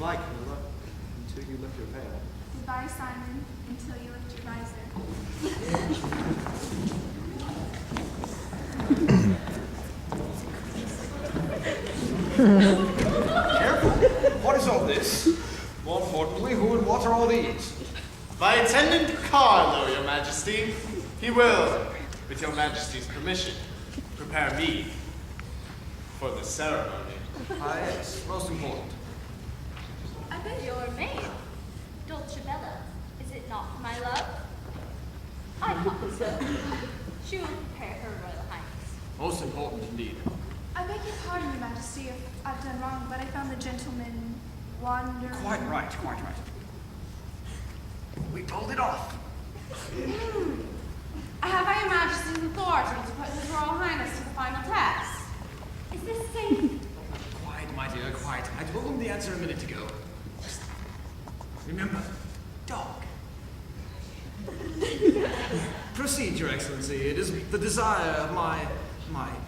Goodbye, Camilla, until you lift your veil. Goodbye, Simon, until you lift your visor. Careful! What is all this? More importantly, who and what are all these? My attendant Carlo, Your Majesty. He will, with Your Majesty's permission, prepare me for the ceremony. It's most important. I bet you're a maid. Dolcebella, is it not, my love? I thought so. She will prepare her Royal Highness. Most important indeed. I beg your pardon, Your Majesty, if I've done wrong, but I found the gentleman wandering. Quite right. We pulled it off. I have by Your Majesty's authority to put His Royal Highness to the final test. Is this safe? Quiet, my dear, quiet. I told them the answer a minute ago. Just remember, dog. Proceed, Your Excellency. It is the desire of my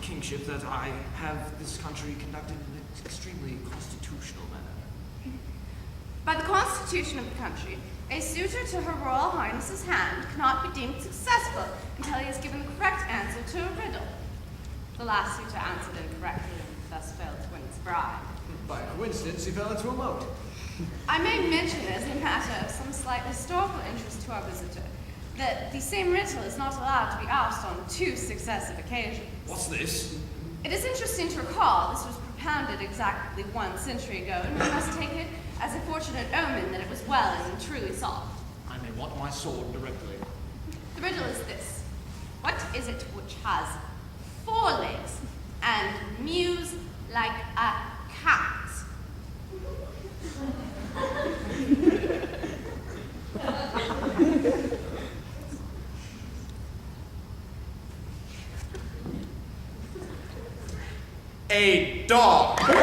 kingship that I have this country conducted in an extremely constitutional manner. By the Constitution of the country, a suitor to Her Royal Highness's hand cannot be deemed successful until he has given the correct answer to a riddle. The last suitor answered incorrectly and thus failed to win his bride. By coincidence, he fell into a moat. I may mention as a matter of some slight historical interest to our visitor that the same riddle is not allowed to be asked on 2 successive occasions. What's this? It is interesting to recall this was propounded exactly 1 century ago, and we must take it as a fortunate omen that it was well and truly solved. I may want my sword directly. The riddle is this. What is it which has 4 legs and mews like a cat? A dog. Whoa.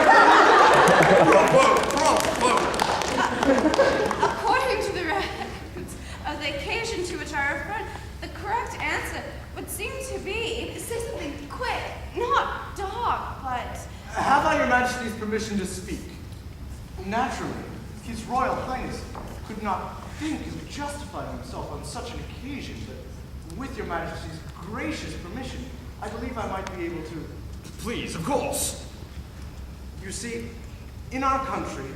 According to the records of the occasion to which I referred, the correct answer would seem to be say something quick, not dog, but Have I Your Majesty's permission to speak? Naturally, His Royal Highness could not think of justifying himself on such an occasion, but with Your Majesty's gracious permission, I believe I might be able to. Please, of course. You see, in our country,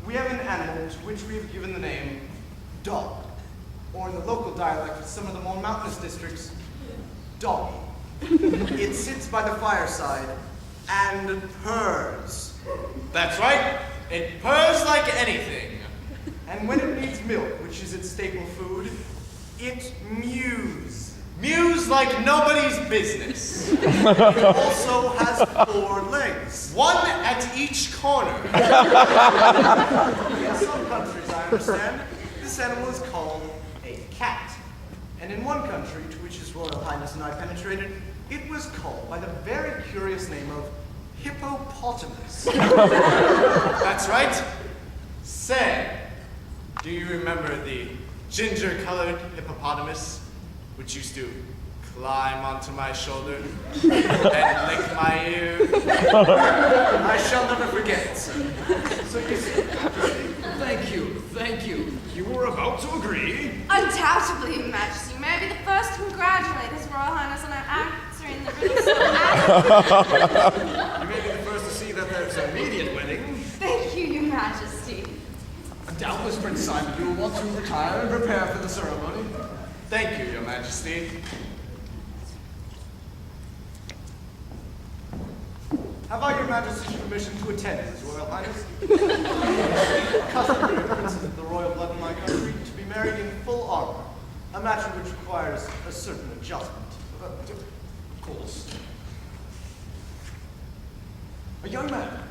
we have an animal to which we have given the name dog, or in the local dialect of some of the more mountainous districts, doggy. It sits by the fireside and purrs. That's right. It purrs like anything. And when it needs milk, which is its staple food, it mews. Mews like nobody's business. It also has 4 legs. 1 at each corner. In some countries, I understand, this animal is called a cat. And in one country, to which His Royal Highness and I penetrated, it was called by the very curious name of hippopotamus. That's right. Say, do you remember the ginger-colored hippopotamus, which used to climb onto my shoulder and lick my ear? I shall never forget it, sir. So you see, Thank you. You were about to agree. undoubtedly, Your Majesty, may I be the first to congratulate His Royal Highness on answering the riddle so accurately. You may be the first to see that there's an immediate wedding. Thank you, Your Majesty. Doubtless, Prince Simon, you will want to retire and prepare for the ceremony. Thank you, Your Majesty. have I Your Majesty's permission to attend, His Royal Highness? Customary for princes of the royal blood in my country to be married in full armor, a matter which requires a certain adjustment. Of course. A young man,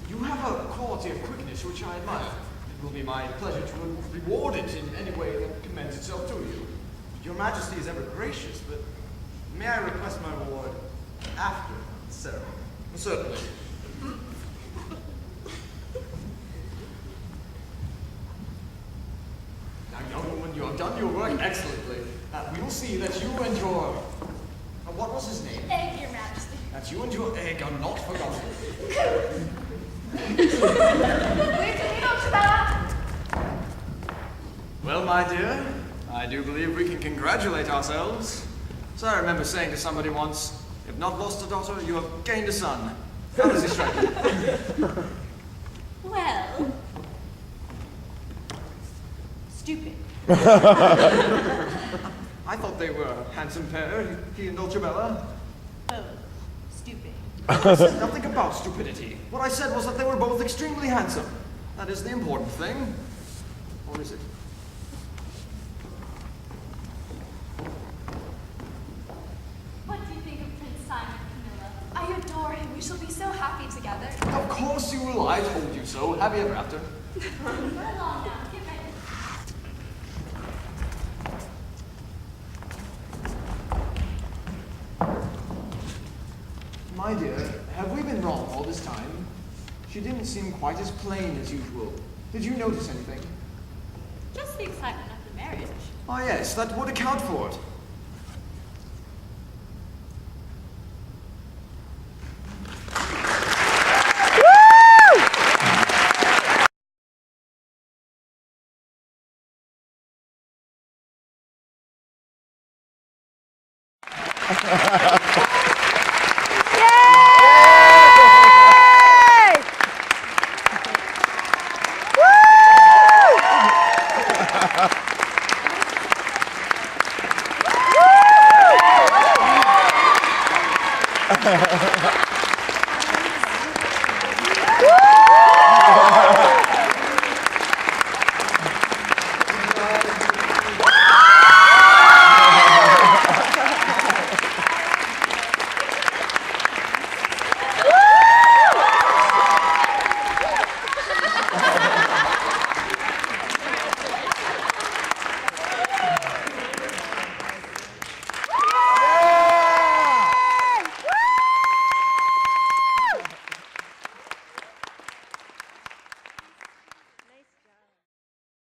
you have a quality of quickness which I admire. It will be my pleasure to reward it in any way that commends itself to you. Your Majesty is ever gracious, but may I request my reward after the ceremony? Certainly. Now, young woman, you have done your work excellently. We will see that you and your... what was his name? Egg, Your Majesty. That you and your egg are not forgotten. Wait till you know, Shabella. Well, my dear, I do believe we can congratulate ourselves. So I remember saying to somebody once, "You've not lost a daughter, you have gained a son." How does he strike you? Well, stupid. I thought they were a handsome pair, he and Dulcibella. Oh, stupid. I said nothing about stupidity. What I said was that they were both extremely handsome. That is the important thing. Or is it? What do you think of Prince Simon, Camilla? I adore him. We shall be so happy together. Of course you will. I told you so. Happy ever after. Run along now. Get ready. My dear, have we been wrong all this time? She didn't seem quite as plain as usual. Did you notice anything? Just the excitement of the marriage. Oh yes, that would account for it. Woo!